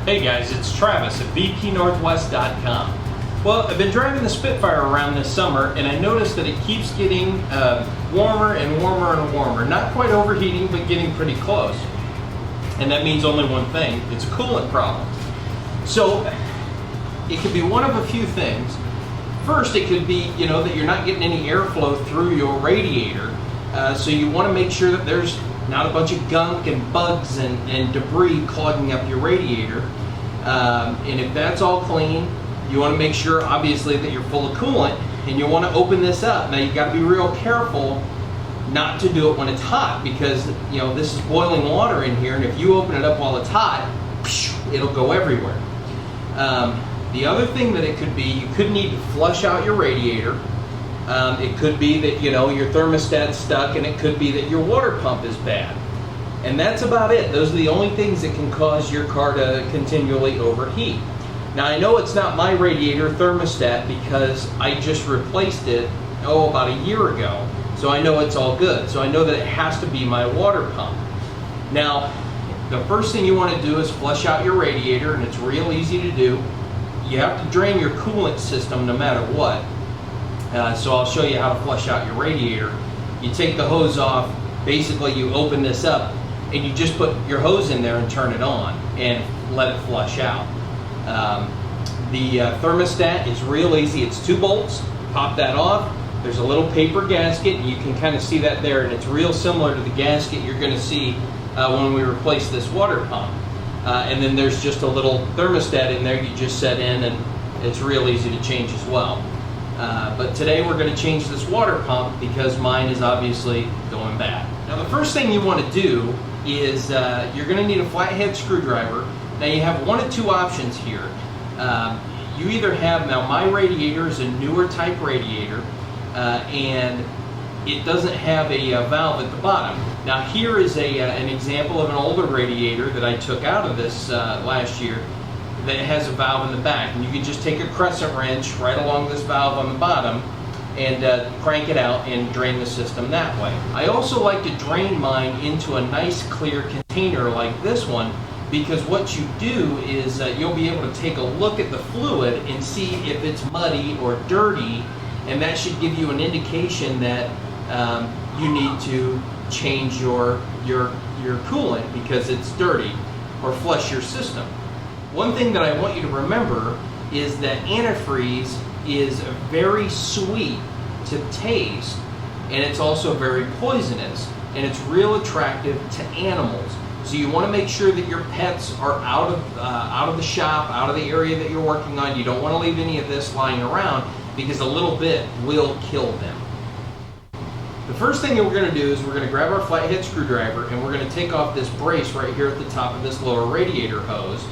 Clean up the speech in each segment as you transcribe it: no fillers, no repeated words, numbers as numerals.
Hey guys, it's Travis at VPNorthwest.com. Well, I've been driving the Spitfire around this summer and I noticed that it keeps getting warmer and warmer and warmer. Not quite overheating, but getting pretty close. And that means only one thing, it's a coolant problem. So it could be one of a few things. First, it could be, that you're not getting any airflow through your radiator. So you want to make sure that there's not a bunch of gunk and bugs and debris clogging up your radiator. And if that's all clean, you want to make sure, obviously, that you're full of coolant, and you want to open this up. Now, you got to be real careful not to do it when it's hot, because this is boiling water in here, and if you open it up while it's hot, it'll go everywhere. The other thing that it could be, you could need to flush out your radiator. It could be that your thermostat's stuck, and it could be that your water pump is bad. And that's about it. Those are the only things that can cause your car to continually overheat. Now, I know it's not my radiator thermostat because I just replaced it, about a year ago. So I know it's all good. So I know that it has to be my water pump. Now, the first thing you want to do is flush out your radiator, and it's real easy to do. You have to drain your coolant system no matter what. So I'll show you how to flush out your radiator. You take the hose off, basically you open this up, and you just put your hose in there and turn it on and let it flush out. The thermostat is real easy. It's 2 bolts. Pop that off. There's a little paper gasket, and you can kind of see that there, and it's real similar to the gasket you're going to see when we replace this water pump. And then there's just a little thermostat in there you just set in, and it's real easy to change as well. But today we're going to change this water pump because mine is obviously going bad. Now, the first thing you want to do is you're going to need a flathead screwdriver. Now, you have one of two options here. You either have, now my radiator is a newer type radiator, and it doesn't have a valve at the bottom. Now, here is an example of an older radiator that I took out of this last year that has a valve in the back, and you can just take a crescent wrench right along this valve on the bottom and crank it out and drain the system that way. I also like to drain mine into a nice clear container like this one, because what you do is you'll be able to take a look at the fluid and see if it's muddy or dirty, and that should give you an indication that you need to change your coolant because it's dirty, or flush your system. One thing that I want you to remember is that antifreeze is very sweet to taste, and it's also very poisonous, and it's real attractive to animals. So you want to make sure that your pets are out of the shop, out of the area that you're working on. You don't want to leave any of this lying around, because a little bit will kill them. The first thing that we're going to do is we're going to grab our flathead screwdriver, and we're going to take off this brace right here at the top of this lower radiator hose.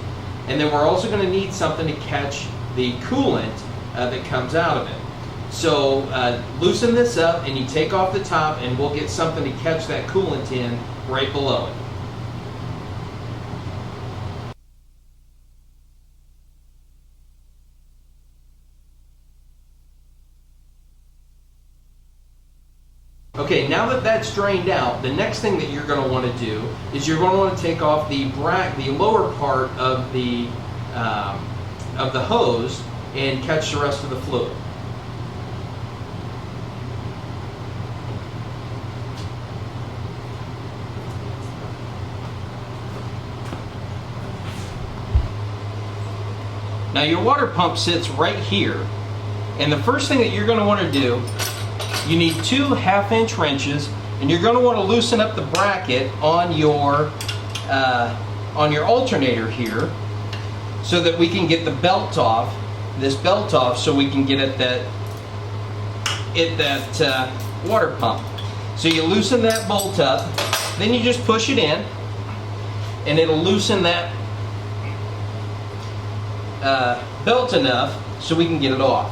And then we're also going to need something to catch the coolant that comes out of it. So loosen this up, and you take off the top, and we'll get something to catch that coolant in right below it. Okay, now that that's drained out, the next thing that you're going to want to do is you're going to want to take off the lower part of the hose and catch the rest of the fluid. Now, your water pump sits right here, and the first thing that you're going to want to do, you need 2 1/2-inch wrenches, and you're going to want to loosen up the bracket on your alternator here, so that we can get the belt off, so we can get at that water pump. So you loosen that bolt up, then you just push it in, and it'll loosen that belt enough so we can get it off.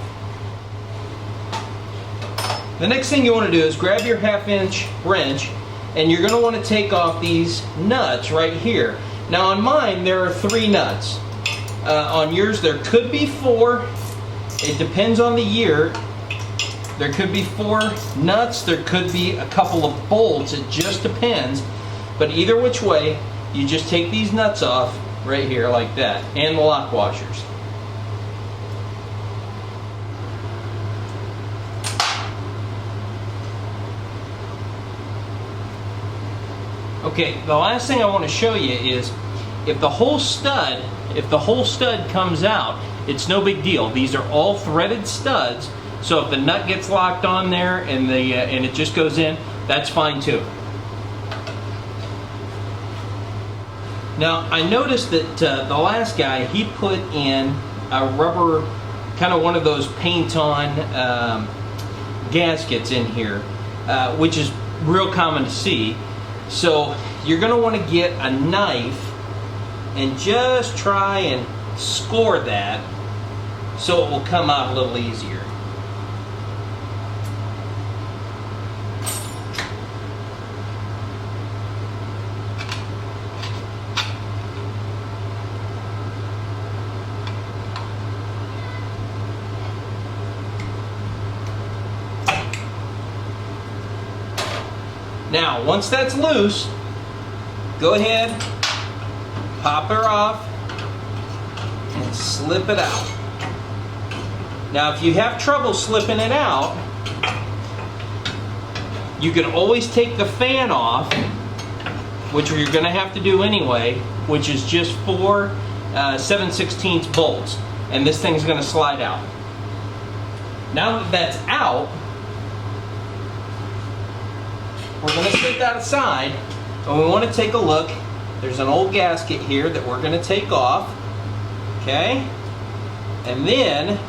The next thing you want to do is grab your 1/2-inch wrench, and you're going to want to take off these nuts right here. Now, on mine there are 3 nuts. On yours there could be 4. It depends on the year. There could be 4 nuts, there could be a couple of bolts, it just depends. But either which way, you just take these nuts off right here like that, and the lock washers. Okay, the last thing I want to show you is if the whole stud comes out, it's no big deal. These are all threaded studs, so if the nut gets locked on there and it just goes in, that's fine too. Now I noticed that the last guy, he put in a rubber, kind of one of those paint-on gaskets in here, which is real common to see. So you're going to want to get a knife and just try and score that so it will come out a little easier. Now, once that's loose, go ahead, pop her off, and slip it out. Now, if you have trouble slipping it out, you can always take the fan off, which you're going to have to do anyway, which is just 4 7/16 bolts, and this thing's going to slide out. Now that that's out, we're going to set that aside, and we want to take a look. There's an old gasket here that we're going to take off, okay? And then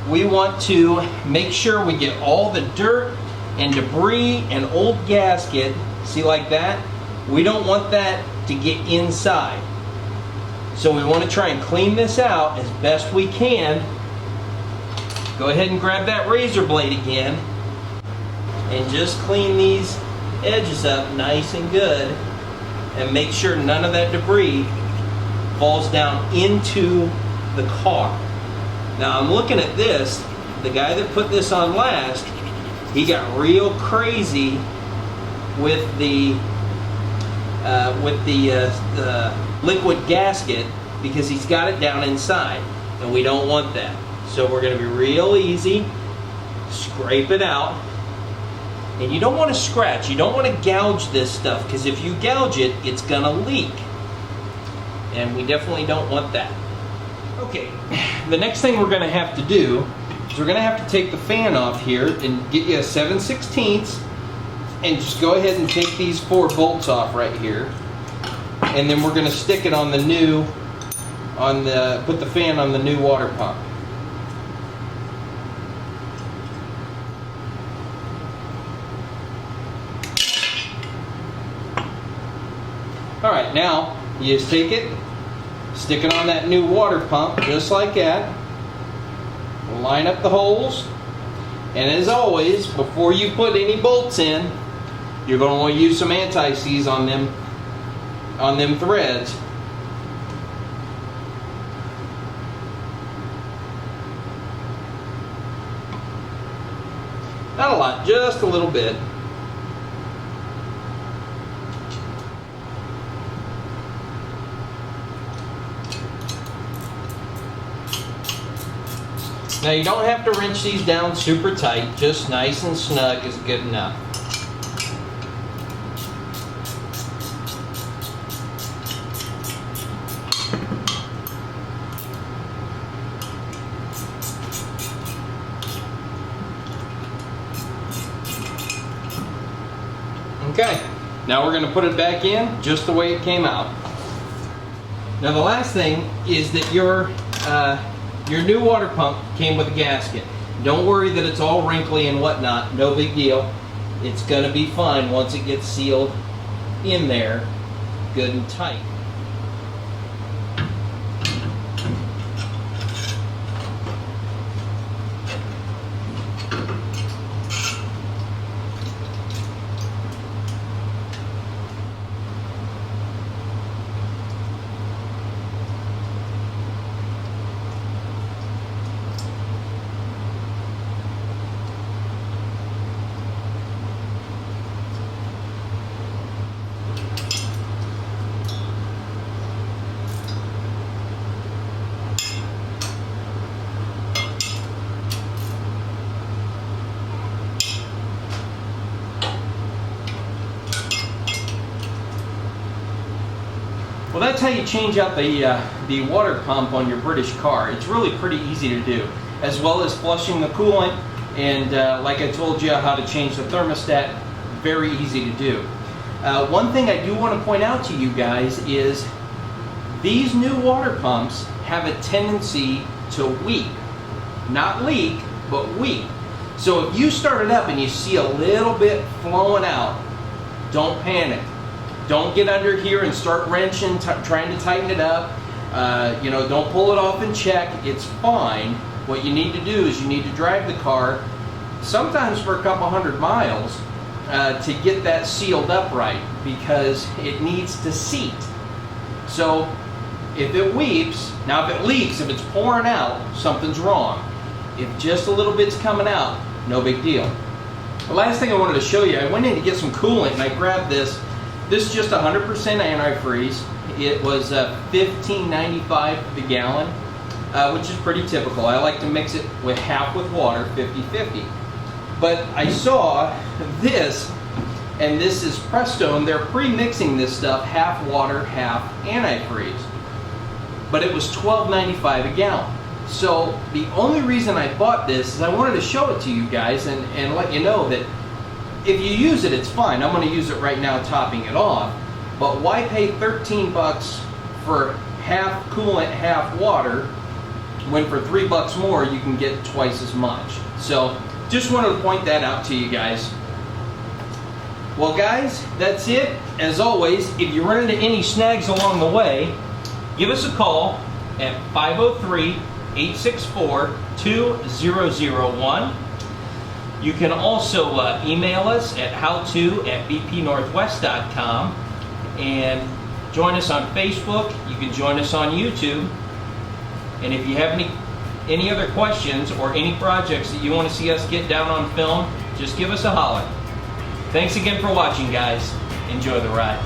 we want to make sure we get all the dirt and debris and old gasket, see, like that? We don't want that to get inside. So we want to try and clean this out as best we can. Go ahead and grab that razor blade again and just clean these edges up nice and good, and make sure none of that debris falls down into the car. Now I'm looking at this, the guy that put this on last, he got real crazy with the liquid gasket because he's got it down inside, and we don't want that. So we're going to be real easy, scrape it out. And you don't want to scratch, you don't want to gouge this stuff, because if you gouge it, it's going to leak. And we definitely don't want that. Okay, the next thing we're going to have to do is we're going to have to take the fan off here and get you a 7/16, and just go ahead and take these 4 bolts off right here. And then we're going to stick it on the new, put the fan on the new water pump. Alright, now you just take it, stick it on that new water pump just like that. Line up the holes, and as always, before you put any bolts in, you're going to want to use some anti-seize on them threads. Not a lot, just a little bit. Now you don't have to wrench these down super tight, just nice and snug is good enough. Okay, now we're going to put it back in just the way it came out. Now the last thing is that your new water pump came with a gasket. Don't worry that it's all wrinkly and whatnot, no big deal. It's going to be fine once it gets sealed in there good and tight. that's how you change out the water pump on your British car. It's really pretty easy to do, as well as flushing the coolant, and like I told you, how to change the thermostat. Very easy to do. One thing I do want to point out to you guys is these new water pumps have a tendency to weep. Not leak, but weep. So if you start it up and you see a little bit flowing out, don't panic. Don't get under here and start wrenching, trying to tighten it up. You know, don't pull it off and check. It's fine. What you need to do is you need to drive the car, sometimes for a couple hundred miles, to get that sealed up right, because it needs to seat. So if it weeps, now if it leaks, if it's pouring out, something's wrong. If just a little bit's coming out, no big deal. The last thing I wanted to show you, I went in to get some coolant and I grabbed this. This is just 100% antifreeze. It was $15.95 for the gallon, which is pretty typical. I like to mix it with half with water, 50-50. But I saw this, and this is Prestone. They're pre-mixing this stuff, half water, half antifreeze. But it was $12.95 a gallon. So the only reason I bought this is I wanted to show it to you guys and let you know that if you use it, it's fine. I'm going to use it right now, topping it off. But why pay 13 bucks for half coolant, half water, when for $3 more you can get twice as much? So just wanted to point that out to you guys. Well guys, that's it. As always, if you run into any snags along the way, give us a call at 503-864-2001. You can also email us at howto@bpnorthwest.com, and join us on Facebook. You can join us on YouTube. And if you have any other questions or any projects that you want to see us get down on film, just give us a holler. Thanks again for watching, guys. Enjoy the ride.